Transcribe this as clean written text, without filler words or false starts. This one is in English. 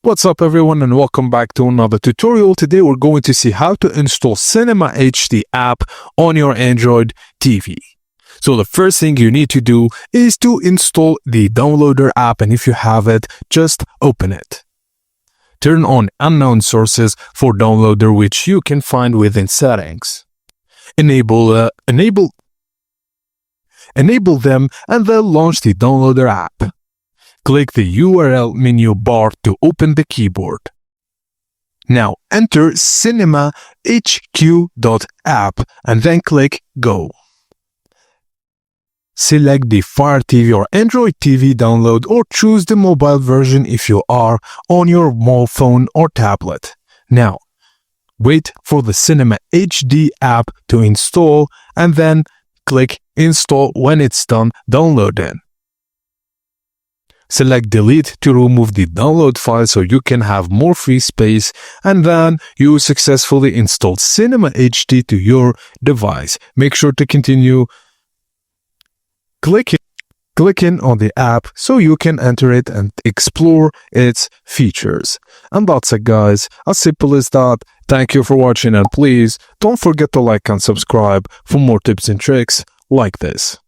What's up everyone and welcome back to another tutorial. Today we're going to see how to install Cinema HD app on your Android TV. So the first thing you need to do is to install the downloader app, and if you have it, just open it. Turn on unknown sources for downloader, which you can find within settings. Enable them and then launch the downloader app. Click the URL menu bar to open the keyboard. Now enter cinemahq.app and then click Go. Select the Fire TV or Android TV download, or choose the mobile version if you are on your mobile phone or tablet. Now, wait for the Cinema HD app to install and then click Install when it's done downloading. Select Delete to remove the download file so you can have more free space, and then you successfully installed Cinema HD to your device. Make sure to continue clicking on the app so you can enter it and explore its features. And that's it guys, as simple as that. Thank you for watching, and please don't forget to like and subscribe for more tips and tricks like this.